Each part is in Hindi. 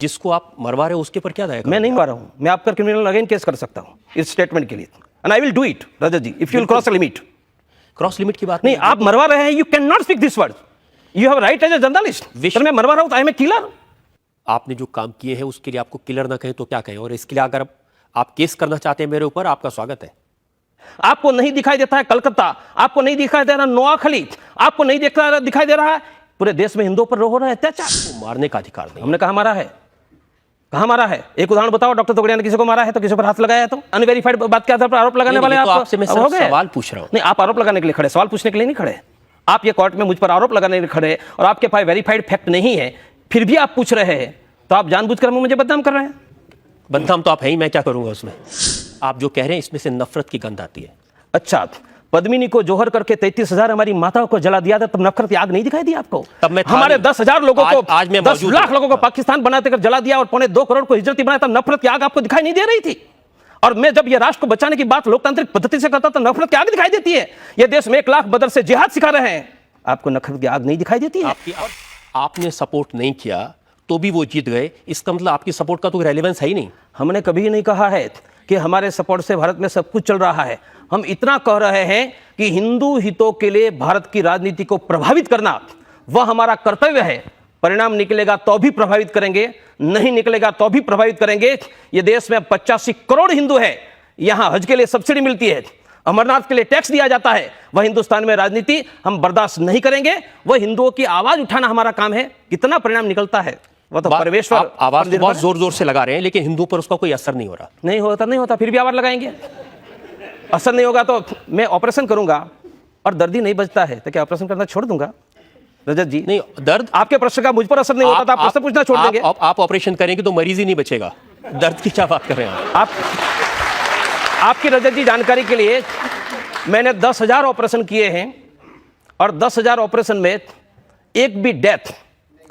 जिसको आप मरवा रहे हो उसके ऊपर क्या दायर? मैं नहीं मारा हूं, मैं आपका क्रिमिनल अगेन केस कर सकता हूं इस स्टेटमेंट के लिए, and I will do it Rajat ji, if you will cross the limit. Cross limit की बात नहीं, आप मरवा रहे हैं, you can not speak this word, you have right as a journalist. Sir मैं मरवा रहा हूं तो आई एम ए किलर। आपने जो काम किए हैं उसके लिए आपको किलर ना कहें तो क्या कहें, और इसके लिए अगर आप केस करना चाहते हैं मेरे ऊपर, आपका स्वागत है। आपको नहीं दिखाई देता है कलकत्ता, आपको नहीं दिखाई दे रहा नोआखली, आपको नहीं दिखाई दे रहा है पूरे देश में हिंदुओं पर हो रहा है अत्याचार। मारने का अधिकार नहीं। हमने कहा मारा है, कहां मारा है? एक उदाहरण बताओ, डॉक्टर तोगड़िया ने किसी को मारा है तो किसी पर हाथ लगाया है? तो अनवेरीफाइड बात के आधार पर आरोप लगाने वाले आप आपसे मैं सवाल पूछ रहा हूं। नहीं, आप आरोप लगाने के लिए खड़े, सवाल पूछने के लिए नहीं खड़े। आप ये कोर्ट में मुझ पर आरोप लगाने के लिए खड़े और आपके पास वेरीफाइड फैक्ट नहीं है, फिर भी आप पूछ रहे हैं, तो आप जानबूझकर मुझे बदनाम कर रहे हैं। बदनाम तो आप है ही, मैं क्या करूंगा उसमें? आप जो कह रहे हैं इसमें से नफरत की गंध आती है। अच्छा, पद्मिनी को जोहर करके 33,000 हमारी माताओं को जला दिया था, तब नफरत की आग नहीं दिखाई दी आपको? तब मैं हमारे 10,000 लोगों को, आज मैं 10 लाख लोगों को पाकिस्तान बनाते कर जला दिया और 2.25 करोड़ को हिजरती बनाया, तब नफरत की आग आपको दिखाई नहीं दे रही थी? और मैं जब ये राष्ट्र को बचाने की बात लोकतांत्रिक पद्धति से करता तो नफरत की आग दिखाई देती है। ये देश में 1 लाख मदरसे जिहाद सिखा रहे हैं, आपको नफरत की आग नहीं दिखाई देती है? आपने सपोर्ट नहीं किया तो भी वो जीत गए, इसका मतलब आपकी सपोर्ट का तो रेलेवेंस है ही नहीं। हमने कभी नहीं कहा है कि हमारे सपोर्ट से भारत में सब कुछ चल रहा है। हम इतना कह रहे हैं कि हिंदू हितों के लिए भारत की राजनीति को प्रभावित करना वह हमारा कर्तव्य है। परिणाम निकलेगा तो भी प्रभावित करेंगे, नहीं निकलेगा तो भी प्रभावित करेंगे। ये देश में 85 करोड़ हिंदू है, यहां हज के लिए सब्सिडी मिलती है, अमरनाथ के लिए टैक्स दिया जाता है। वह हिंदुस्तान में राजनीति हम बर्दाश्त नहीं करेंगे, वह हिंदुओं की आवाज उठाना हमारा काम है। कितना परिणाम निकलता है वो तो परमेश्वर। आवाज तो बहुत जोर जोर से लगा रहे हैं, लेकिन हिंदुओं पर उसका कोई असर नहीं हो रहा। नहीं होता, फिर भी आवाज लगाएंगे। असर नहीं होगा तो मैं ऑपरेशन करूंगा और दर्दी नहीं बचता है तो क्या ऑपरेशन करना छोड़ दूंगा? रजत जी, नहीं, दर्द आपके प्रश्न का मुझ पर असर नहीं होता था, आप प्रश्न पूछना छोड़ देंगे? आप ऑपरेशन करेंगे तो मरीज ही नहीं बचेगा, दर्द की क्या बात कर रहे हैं आप? आपकी रजत जी जानकारी के लिए, मैंने 10,000 ऑपरेशन किए हैं और 10,000 ऑपरेशन में एक भी डेथ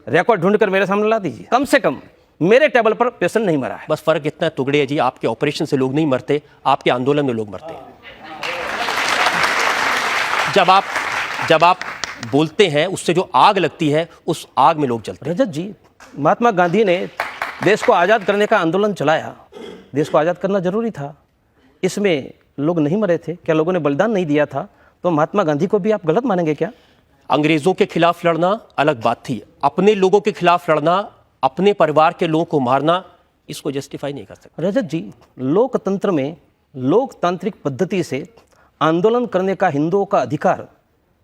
रिकॉर्ड ढूंढकर मेरे सामने ला दीजिए। कम से कम मेरे टेबल पर पेशेंट नहीं मरा है। बस फर्क इतना है तुगड़े जी, आपके ऑपरेशन से लोग नहीं मरते, आपके आंदोलन में लोग मरते हैं। जब आप बोलते हैं उससे जो आग लगती है, उस आग में लोग जलते हैं। रजत जी, महात्मा गांधी ने देश को आज़ाद करने का आंदोलन चलाया, देश को आज़ाद करना जरूरी था, इसमें लोग नहीं मरे थे? क्या लोगों ने बलिदान नहीं दिया था? तो महात्मा गांधी को भी आप गलत मानेंगे क्या? अंग्रेजों के खिलाफ लड़ना अलग बात थी, अपने लोगों के खिलाफ लड़ना, अपने परिवार के लोगों को मारना, इसको जस्टिफाई नहीं कर सकते। रजत जी, लोकतंत्र में लोकतांत्रिक पद्धति से आंदोलन करने का हिंदुओं का अधिकार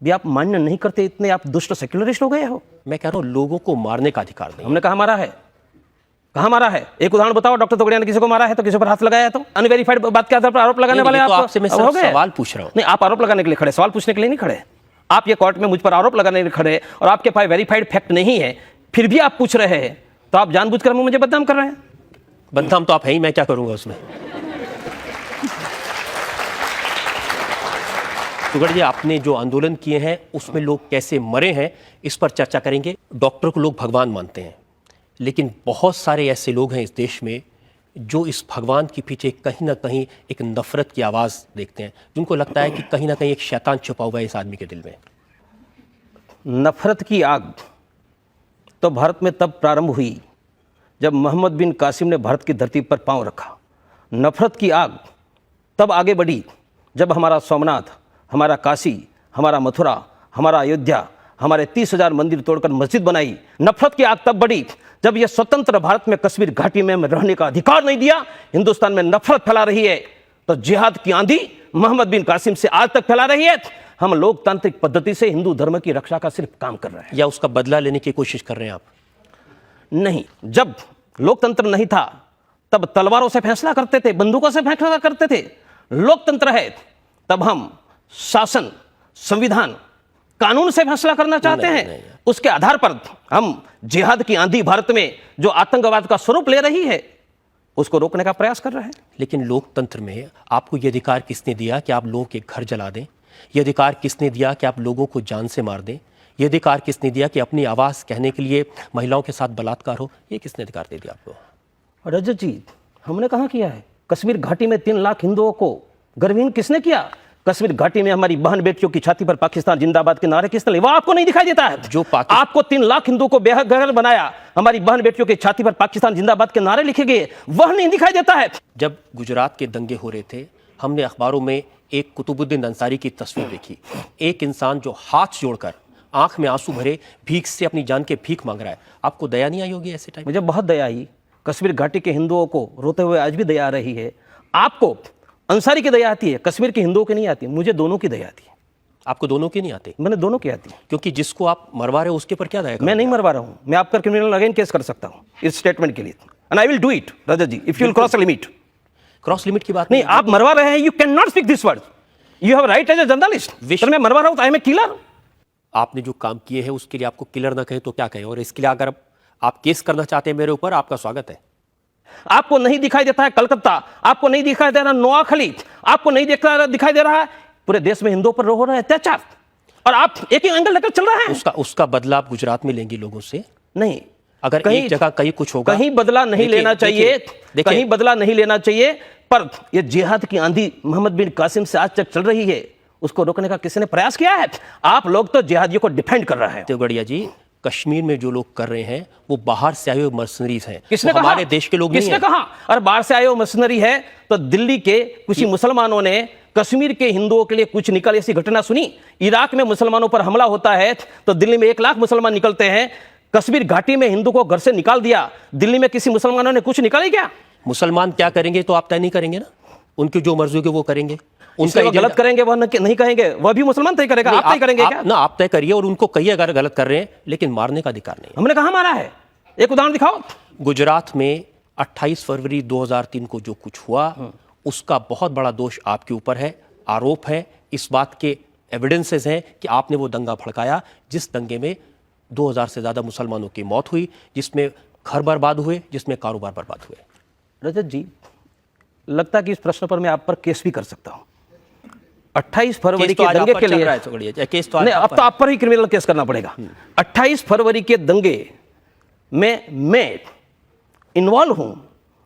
भी आप मान्य नहीं करते, इतने आप दुष्ट सेक्युलरिस्ट हो गए हो। मैं कह रहा हूं लोगों को मारने का अधिकार नहीं। हमने कहा मारा है, कहां मारा है? एक उदाहरण बताओ, डॉक्टर तोगड़िया ने किसी को मारा है तो किसी पर हाथ लगाया है? तो अनवेरीफाइड बात के आधार पर आरोप लगाने वाले आपसे मैं सवाल पूछ रहा हूं। नहीं, आप आरोप लगाने के लिए खड़े, सवाल पूछने के लिए नहीं खड़े। आप ये कोर्ट में मुझ पर आरोप लगाने के लिए खड़े और आपके पास वेरीफाइड फैक्ट नहीं है, फिर भी आप पूछ रहे हैं, तो आप जानबूझकर मुझे बदनाम कर रहे हैं। बदनाम तो आप है ही, मैं क्या करूंगा उसमें? तुगड़ जी, आपने जो आंदोलन किए हैं उसमें लोग कैसे मरे हैं, इस पर चर्चा करेंगे। डॉक्टर को लोग भगवान मानते हैं, लेकिन बहुत सारे ऐसे लोग हैं इस देश में जो इस भगवान के पीछे कहीं ना कहीं एक नफरत की आवाज़ देखते हैं, जिनको लगता है कि कहीं ना कहीं एक शैतान छुपा हुआ है इस आदमी के दिल में। नफरत की आग तो भारत में तब प्रारंभ हुई जब मोहम्मद बिन कासिम ने भारत की धरती पर पांव रखा। नफरत की आग तब आगे बढ़ी जब हमारा सोमनाथ, हमारा काशी, हमारा मथुरा, हमारा अयोध्या, हमारे 30,000 मंदिर तोड़कर मस्जिद बनाई। नफरत की आग तब बढ़ी जब यह स्वतंत्र भारत में कश्मीर घाटी में रहने का अधिकार नहीं दिया। हिंदुस्तान में नफरत फैला रही है तो जिहाद की आंधी मोहम्मद बिन कासिम से आज तक फैला रही है। हम लोकतांत्रिक पद्धति से हिंदू धर्म की रक्षा का सिर्फ काम कर रहे हैं। या उसका बदला लेने की कोशिश कर रहे हैं आप? नहीं, जब लोकतंत्र नहीं था तब तलवारों से फैसला करते थे, बंदूकों से फैसला करते थे। लोकतंत्र है तब हम शासन, संविधान, कानून से फैसला करना चाहते हैं। उसके आधार पर हम जिहाद की आंधी भारत में जो आतंकवाद का स्वरूप ले रही है उसको रोकने का प्रयास कर रहे हैं। लेकिन लोकतंत्र में आपको यह अधिकार किसने दिया कि आप लोगों के घर जला दें? यह अधिकार किसने दिया कि आप लोगों को जान से मार दें? यह अधिकार किसने दिया कि अपनी आवाज़ कहने के लिए महिलाओं के साथ बलात्कार हो? ये किसने अधिकार दे दिया आपको? रजत जी, हमने कहाँ किया है? कश्मीर घाटी में 3 लाख हिंदुओं को गर्भहीन किसने किया? कश्मीर घाटी में हमारी बहन बेटियों की छाती पर पाकिस्तान जिंदाबाद के नारे किस तरह, वो आपको नहीं दिखाई देता है? आपको 3 लाख हिंदुओं को बेघर बनाया, हमारी बहन बेटियों की छाती पर पाकिस्तान जिंदाबाद के नारे लिखे गए, वह नहीं दिखाई देता है। जब गुजरात के दंगे हो रहे थे, हमने अखबारों में एक कुतुबुद्दीन अंसारी की तस्वीर देखी, एक इंसान जो हाथ जोड़कर आंख में आंसू भरे भीख से अपनी जान के भीख मांग रहा है। आपको दया नहीं आई होगी ऐसे टाइम? मुझे बहुत दया आई। कश्मीर घाटी के हिंदुओं को रोते हुए आज भी दया आ रही है। आपको अंसारी की दया आती है, कश्मीर के हिंदुओं की नहीं आती। मुझे दोनों की दया आती है। आपको दोनों की नहीं आती? मैंने दोनों की आती है। क्योंकि जिसको आप मरवा रहे हो उसके पर क्या दया? मैं नहीं मरवा रहा हूं, मैं आपका क्रिमिनल अगेन केस कर सकता हूं इस स्टेटमेंट के लिए, and I will do it Rajat ji, if you will cross limit. Cross limit की बात नहीं, आप मरवा रहे हैं, you can not speak this word, you have right as a journalist. मैं मरवा रहा हूं तो आई एम ए किलर। आपने जो काम किए हैं उसके लिए आपको किलर ना कहे तो क्या कहें? और इसके लिए अगर आप केस करना चाहते हैं मेरे ऊपर, आपका स्वागत है। आपको नहीं दिखाई देता है कलकत्ता, आपको नहीं दिखाई दे रहा नोआखली, आपको नहीं दिखाई दे रहा है पूरे देश में हिंदुओं पर हो रहा है अत्याचार, और आप एक ही एंगल लेकर चल रहे हैं। उसका बदला आप गुजरात में लेंगे लोगों से? नहीं, अगर एक जगह कहीं कुछ होगा, कहीं बदला नहीं लेना चाहिए, कहीं बदला नहीं लेना चाहिए, पर यह जिहाद की आंधी मोहम्मद बिन कासिम से आज तक चल रही है, उसको रोकने का किसी ने प्रयास किया है? आप लोग तो जिहादियों को डिफेंड कर रहे हैं। देवगढ़िया जी, कश्मीर में जो लोग कर रहे हैं वो बाहर से आए हुए मर्सनरीज हैं। किसने कहा? हमारे देश के लोग नहीं हैं। किसने कहा? और बाहर से आए हुए मर्सनरी है तो दिल्ली के कुछ मुसलमानों ने कश्मीर के हिंदुओं के लिए कुछ निकल, ऐसी घटना सुनी? इराक में मुसलमानों पर हमला होता है तो दिल्ली में 1 लाख मुसलमान निकलते हैं। कश्मीर घाटी में हिंदू को घर से निकाल दिया, दिल्ली में किसी मुसलमानों ने कुछ निकाले क्या? मुसलमान क्या करेंगे तो आप तय नहीं करेंगे ना, उनकी जो मर्जी होगी वो करेंगे। उनका गलत करेंगे वह नहीं कहेंगे, वह भी मुसलमान तय करेगा। आप तय करेंगे क्या? ना, आप तय करिए और उनको कहिए अगर गलत कर रहे हैं, लेकिन मारने का अधिकार नहीं। हमने कहा मारा है? एक उदाहरण दिखाओ। गुजरात में 28 फरवरी 2003 को जो कुछ हुआ उसका बहुत बड़ा दोष आपके ऊपर है, आरोप है, इस बात के एविडेंसेस हैं कि आपने वो दंगा भड़काया जिस दंगे में 2000 से ज्यादा मुसलमानों की मौत हुई, जिसमें घर बर्बाद हुए, जिसमें कारोबार बर्बाद हुए। रजत जी, लगता है कि इस प्रश्न पर मैं आप पर केस भी कर सकता हूं। 28 फरवरी के दंगे के लिए केस तो नहीं, अब तो आप पर ही क्रिमिनल केस करना पड़ेगा। 28 फरवरी के दंगे में मैं इन्वॉल्व हूं,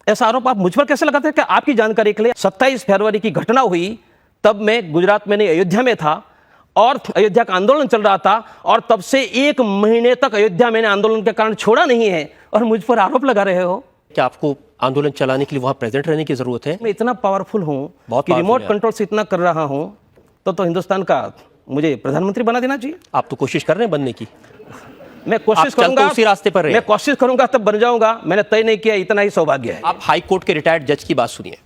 ऐसा आरोप आप मुझ पर कैसे लगाते हैं? कि आपकी जानकारी के लिए 27 फरवरी की घटना हुई, तब मैं गुजरात में नहीं अयोध्या में था और अयोध्या का आंदोलन चल रहा था, और तब से 1 महीने तक अयोध्या मैंने आंदोलन के कारण छोड़ा नहीं है, और मुझ पर आरोप लगा रहे हो। क्या आपको आंदोलन चलाने के लिए वहां प्रेजेंट रहने की जरूरत है? मैं इतना पावरफुल हूं कि रिमोट कंट्रोल से इतना कर रहा हूं, तो हिंदुस्तान का मुझे प्रधानमंत्री बना देना चाहिए। आप तो कोशिश कर रहे हैं बनने की। मैं कोशिश करूंगा, उसी रास्ते पर मैं कोशिश करूंगा तब बन जाऊंगा। मैंने तय नहीं किया, इतना ही सौभाग्य है। आप हाई कोर्ट के रिटायर्ड जज की बात सुनिए।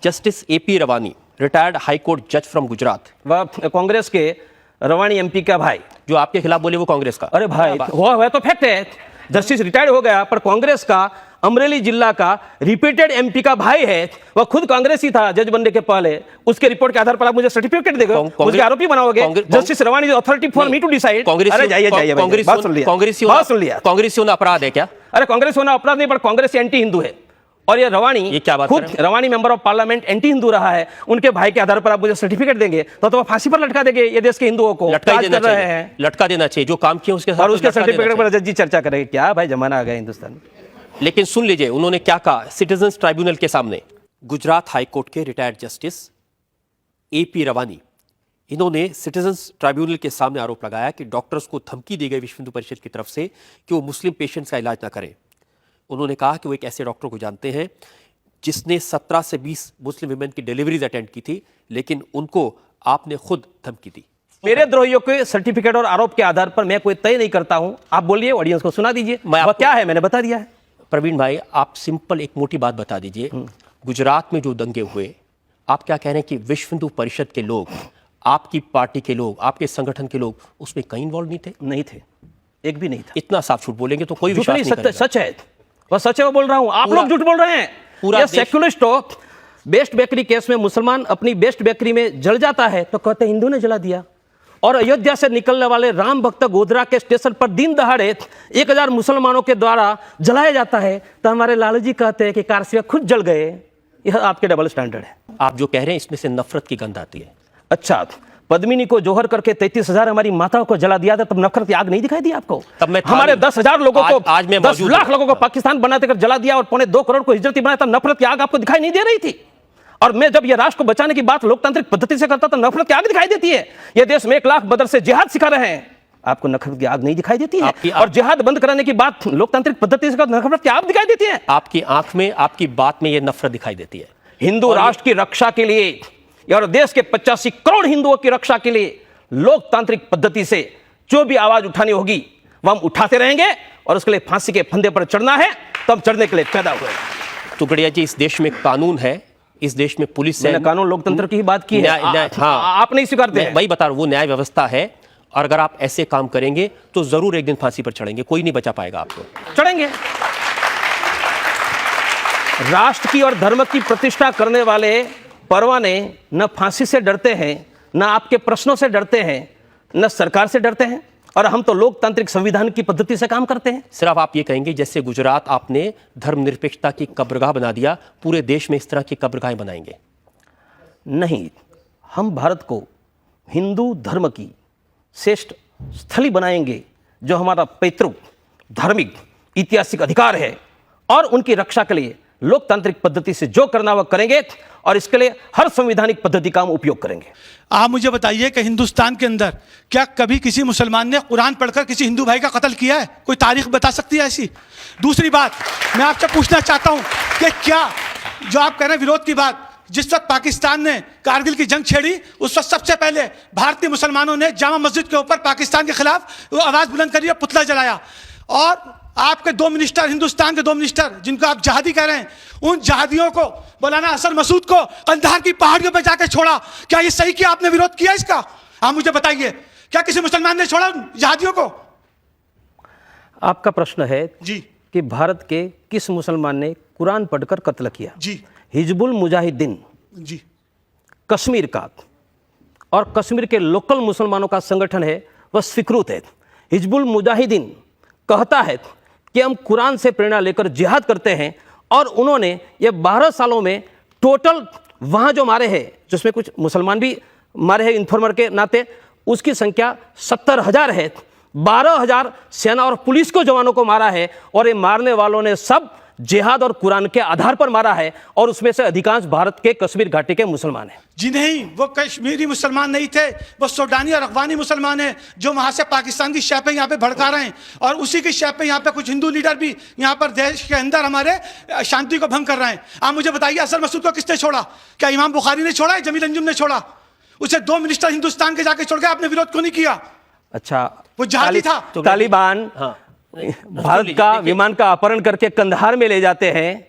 जस्टिस AP रवानी, रिटायर्ड हाई कोर्ट जज फ्रॉम गुजरात। वह कांग्रेस के रवानी MP का भाई, जो आपके खिलाफ बोले वो कांग्रेस का। अरे भाई, वह तो फैक्ट है, जस्टिस रिटायर्ड हो गया, पर कांग्रेस का अमरेली जिला का रिपीटेड MP का भाई है। वह खुद कांग्रेस ही था जज बनने के पहले। उसके रिपोर्ट के आधार पर आप मुझे सर्टिफिकेट देगा, मुझे आरोपी बनाओगे? Justice Rawani authority for me to decide. अरे जाइए बात सुन लिया। कांग्रेस होना अपराध है क्या? अरे कांग्रेस होना अपराध नहीं, पर कांग्रेस एंटी हिंदू है। और ये रवानी, ये क्या बात खुद रवानी member of parliament anti Hindu रहा है। उनके भाई के आधार पर आप मुझे सर्टिफिकेट देंगे तो वह फांसी पर लटका देंगे। ये देश के हिंदुओं को लटका देना चाहिए जो काम किए उसके साथ, और उसके सर्टिफिकेट पर जज जी चर्चा करेंगे। क्या भाई, जमाना आ गया हिंदुस्तान में। लेकिन सुन लीजिए उन्होंने क्या कहा सिटीजन्स ट्राइब्यूनल के सामने। गुजरात हाई कोर्ट के रिटायर्ड जस्टिस AP रवानी, इन्होंने सिटीजन्स ट्राइब्यूनल के सामने आरोप लगाया कि डॉक्टर्स को धमकी दी गई विश्व हिंदू परिषद की तरफ से कि वो मुस्लिम पेशेंट्स का इलाज ना करें। उन्होंने कहा कि वो एक ऐसे डॉक्टर को जानते हैं जिसने 17 से 20 मुस्लिम विमेन की डिलीवरीज अटेंड की थी, लेकिन उनको आपने खुद धमकी दी। मेरे द्रोहियों के सर्टिफिकेट और आरोप के आधार पर मैं कोई तय नहीं करता हूं। आप बोलिए, ऑडियंस को सुना दीजिए वह क्या है, मैंने बता दिया है। प्रवीण भाई, आप सिंपल एक मोटी बात बता दीजिए। गुजरात में जो दंगे हुए, आप क्या कह रहे हैं कि विश्व हिंदू परिषद के लोग, आपकी पार्टी के लोग, आपके संगठन के लोग उसमें कहीं इन्वॉल्व नहीं थे? नहीं थे, एक भी नहीं था। इतना साफ झूठ बोलेंगे तो कोई विश्वास नहीं करेगा। सच है, वह सच है, वो बोल रहा हूं। आप लोग झूठ बोल रहे हैं। पूरा सेक्युलरिस्ट हो। बेस्ट बेकरी केस में मुसलमान अपनी बेस्ट बेकरी में जल जाता है तो कहते हिंदू ने जला दिया, और अयोध्या से निकलने वाले राम भक्त गोधरा के स्टेशन पर दिन दहाड़े 1000 मुसलमानों के द्वारा जलाया जाता है तो हमारे लालू जी कहते हैं कि कारसिया खुद जल गए। यह आपके डबल स्टैंडर्ड है। आप जो कह रहे हैं इसमें से नफरत की गंध आती है। अच्छा, पद्मिनी को जोहर करके 33,000 हमारी माताओं को जला दिया था, तब नफरत की आग नहीं दिखाई दी आपको? तब मैं हमारे 10,000 लोगों को, आज मैं 10 लाख लोगों को पाकिस्तान बनाते कर जला दिया और 2.25 करोड़ को हिजरती बनाया, तब नफरत की आग आपको दिखाई नहीं दे रही थी? और मैं जब ये राष्ट्र को बचाने की बात लोकतांत्रिक पद्धति से करता तो नफरत की आग दिखाई देती है। ये देश में 1 लाख मदरसे जिहाद सिखा रहे हैं, आपको नफरत की आग नहीं दिखाई देती है। और जिहाद बंद कराने की बात लोकतांत्रिक पद्धति से नफरत की आग दिखाई देती है। आपकी आंख में, आपकी बात में ये नफरत दिखाई देती है। हिंदू राष्ट्र की रक्षा के लिए और देश के 85 करोड़ हिंदुओं की रक्षा के लिए लोकतांत्रिक पद्धति से जो भी आवाज उठानी होगी वह हम उठाते रहेंगे, और उसके लिए फांसी के फंदे पर चढ़ना है तो हम चढ़ने के लिए पैदा हुए। टुकड़िया जी, इस देश में कानून है, इस देश में पुलिस है। मैंने कानून लोकतंत्र की ही बात की है। हाँ, आप नहीं स्वीकारते हैं। वही बता रहा हूं, वो न्याय व्यवस्था है, और अगर आप ऐसे काम करेंगे तो जरूर एक दिन फांसी पर चढ़ेंगे, कोई नहीं बचा पाएगा आपको। चढ़ेंगे। राष्ट्र की और धर्म की प्रतिष्ठा करने वाले परवाने न फांसी से डरते हैं, न आपके प्रश्नों से डरते हैं, न सरकार से डरते हैं, और हम तो लोकतांत्रिक संविधान की पद्धति से काम करते हैं। सिर्फ आप ये कहेंगे जैसे गुजरात आपने धर्मनिरपेक्षता की कब्रगाह बना दिया, पूरे देश में इस तरह की कब्रगाहें बनाएंगे? नहीं, हम भारत को हिंदू धर्म की श्रेष्ठ स्थली बनाएंगे, जो हमारा पैतृक धार्मिक ऐतिहासिक अधिकार है, और उनकी रक्षा के लिए लोकतांत्रिक पद्धति से जो करना वह करेंगे, और इसके लिए हर संवैधानिक पद्धति का हम उपयोग करेंगे। आप मुझे बताइए कि हिंदुस्तान के अंदर क्या कभी किसी मुसलमान ने कुरान पढ़कर किसी हिंदू भाई का कत्ल किया है? कोई तारीख बता सकती है ऐसी? दूसरी बात मैं आपसे पूछना चाहता हूं कि क्या जो आप कह रहे हैं विरोध की बात, जिस वक्त पाकिस्तान ने कारगिल की जंग छेड़ी, उस वक्त सबसे पहले भारतीय मुसलमानों ने जामा मस्जिद के ऊपर पाकिस्तान के खिलाफ वो आवाज बुलंद करी और पुतला जलाया, और आपके 2 मिनिस्टर, हिंदुस्तान के 2 मिनिस्टर जिनको आप जहादी कह रहे हैं, उन जहादियों को, मौलाना हसन मसूद को कंधार की पहाड़ियों पर जाकर छोड़ा। क्या ये सही किया? आपने विरोध किया इसका? आप मुझे बताइए, क्या किसी मुसलमान ने छोड़ा जहादियों को? आपका प्रश्न है जी कि भारत के किस मुसलमान ने कुरान पढ़कर कत्ल किया? जी हिजबुल मुजाहिदीन जी कश्मीर का, और कश्मीर के लोकल मुसलमानों का संगठन है, वह स्वीकृत है। हिजबुल मुजाहिदीन कहता है कि हम कुरान से प्रेरणा लेकर जिहाद करते हैं, और उन्होंने ये 12 सालों में टोटल वहाँ जो मारे हैं, जिसमें कुछ मुसलमान भी मारे हैं इन्फॉर्मर के नाते, उसकी संख्या 70,000 है। 12,000 सेना और पुलिस को जवानों को मारा है, और ये मारने वालों ने सब जिहाद और कुरान के आधार पर मारा है, और उसमें से अधिकांश भारत के कश्मीर घाटी के मुसलमान हैं। जी नहीं, वो कश्मीरी मुसलमान नहीं थे, वो सूडानी और अफगानी मुसलमान हैं, जो वहां से पाकिस्तान की शय पे यहाँ पे भड़का रहे हैं, और उसी की शय पे यहाँ पे कुछ हिंदू लीडर भी यहाँ पर देश के अंदर हमारे शांति को भंग कर रहे हैं। आप मुझे बताइए, हसन मसूद को किसने छोड़ा? क्या इमाम बुखारी ने छोड़ा है? जमील अंजुम ने छोड़ा? उसे 2 मिनिस्टर हिंदुस्तान के जाके छोड़ गए, आपने विरोध क्यों नहीं किया? अच्छा, वो जहादी था। तालिबान भारत का विमान का अपहरण करके कंधार में ले जाते हैं,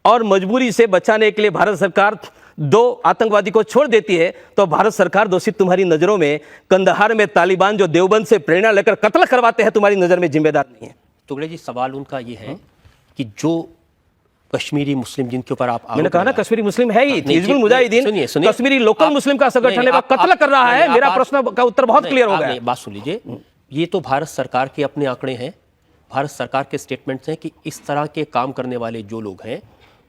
और मजबूरी से बचाने के लिए भारत सरकार 2 आतंकवादी को छोड़ देती है, तो भारत सरकार दोषी तुम्हारी नजरों में, कंधार में तालिबान जो देवबंद से प्रेरणा लेकर कत्ल करवाते हैं, तुम्हारी नजर में जिम्मेदार नहीं है? टुकड़े जी, सवाल उनका ये है कि जो कश्मीरी मुस्लिम जिनके ऊपर आप, मैंने कहा ना कश्मीरी मुस्लिम है ही, हिजबुल मुजाहिदीन कश्मीरी लोकल मुस्लिम का संगठन है, वह कत्ल कर रहा है। मेरा प्रश्न का उत्तर बहुत क्लियर हो गया। बात सुन लीजिए, ये तो भारत सरकार के अपने आंकड़े हैं, भारत सरकार के स्टेटमेंट्स हैं कि इस तरह के काम करने वाले जो लोग हैं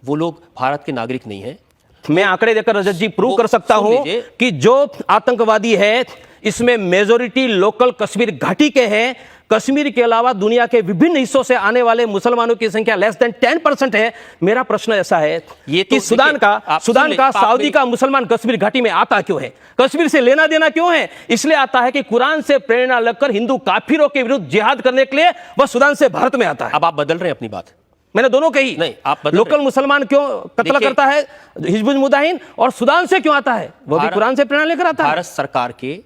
वो लोग भारत के नागरिक नहीं हैं। मैं आंकड़े देकर रजत जी प्रूव कर सकता हूं कि जो आतंकवादी है, इसमें मेजोरिटी लोकल कश्मीर घाटी के हैं। कश्मीर के अलावा दुनिया के विभिन्न हिस्सों से आने वाले मुसलमानों की संख्या लेस देन 10% है। मेरा प्रश्न ऐसा है कि सूडान का सऊदी का मुसलमान कश्मीर घाटी में आता क्यों है? कश्मीर से लेना देना क्यों है? इसलिए आता है कि कुरान से प्रेरणा लेकर हिंदू काफिरों के विरुद्ध जिहाद करने के लिए वह सूडान से भारत में आता है। अब आप बदल रहे हैं अपनी बात। मैंने दोनों कही। नहीं, आप लोकल मुसलमान क्यों कत्ल करता है हिजबुल मुजाहिदीन, और सूडान से क्यों आता है? वो भी कुरान से प्रेरणा लेकर आता है। भारत सरकार के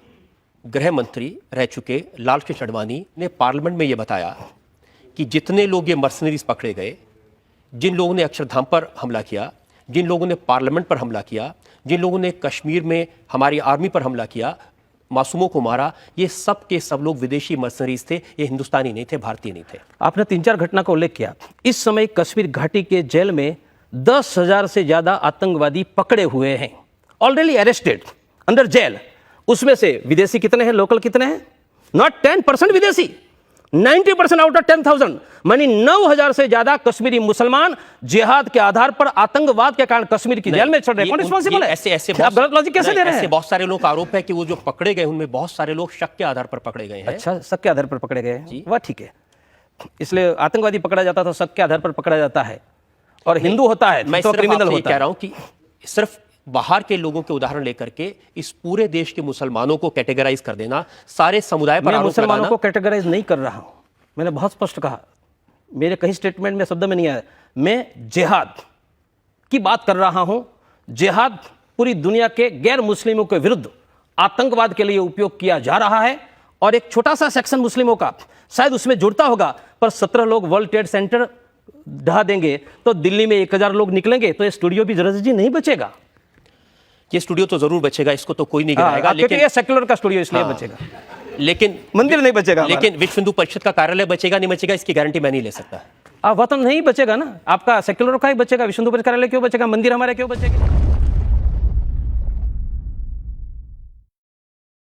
गृह मंत्री रह चुके लालकृष्ण अडवाणी ने पार्लियामेंट में यह बताया कि जितने लोग ये मर्सनरीज पकड़े गए, जिन लोगों ने अक्षरधाम पर हमला किया, जिन लोगों ने पार्लियामेंट पर हमला किया, जिन लोगों ने कश्मीर में हमारी आर्मी पर हमला किया, मासूमों को मारा, ये सब के सब लोग विदेशी मर्सनरीज थे, ये हिंदुस्तानी नहीं थे, भारतीय नहीं थे। आपने 3-4 घटना का उल्लेख किया। इस समय कश्मीर घाटी के जेल में 10,000 से ज्यादा आतंकवादी पकड़े हुए हैं, ऑलरेडी अरेस्टेड, अंडर जेल। उसमें से विदेशी कितने हैं, लोकल कितने हैं? नॉट 10% विदेशी, 90% आउट ऑफ 10,000, मानी 9,000 से ज्यादा कश्मीरी मुसलमान जिहाद के आधार पर आतंकवाद के कारण कश्मीर की जेल में चढ़ रहे हैं। कौन रिस्पांसिबल है? ऐसे आप गलत लॉजिक कैसे दे रहे हैं? ऐसे बहुत सारे लोग का आरोप है कि वो जो पकड़े गए उनमें बहुत सारे लोग शक के आधार पर पकड़े गए हैं। अच्छा, शक के आधार पर पकड़े गए हैं, वह ठीक है। इसलिए आतंकवादी पकड़ा जाता तो शक के आधार पर पकड़ा जाता है, और हिंदू होता है मैं तो क्रिमिनल होता है। कह रहा हूं कि सिर्फ बाहर के लोगों के उदाहरण लेकर के इस पूरे देश के मुसलमानों को कैटेगराइज कर देना, सारे समुदाय पर मैं आरोप मुसलमानों लगाना। को कैटेगराइज नहीं कर रहा हूं, मैंने बहुत स्पष्ट कहा, मेरे कहीं स्टेटमेंट में शब्द में नहीं आया। मैं जिहाद की बात कर रहा हूं। जिहाद पूरी दुनिया के गैर मुस्लिमों के विरुद्ध आतंकवाद के लिए उपयोग किया जा रहा है, और एक छोटा सा सेक्शन मुस्लिमों का शायद उसमें जुड़ता होगा, पर 17 लोग वर्ल्ड ट्रेड सेंटर ढहा देंगे तो दिल्ली में 1000 लोग निकलेंगे, तो ये स्टूडियो भी जरा जी नहीं बचेगा। ये स्टूडियो तो जरूर बचेगा, इसको तो कोई नहीं गिराएगा, क्योंकि ये सेक्युलर का स्टूडियो इसलिए हाँ, बचेगा, लेकिन मंदिर नहीं बचेगा हमारा। लेकिन विश्व हिंदू परिषद का कार्यालय बचेगा नहीं बचेगा इसकी गारंटी मैं नहीं ले सकता। वतन नहीं बचेगा ना, आपका सेक्युलर का ही बचेगा, विश्व हिंदू परिषद कार्यालय क्यों बचेगा, मंदिर हमारे क्यों बचेगा?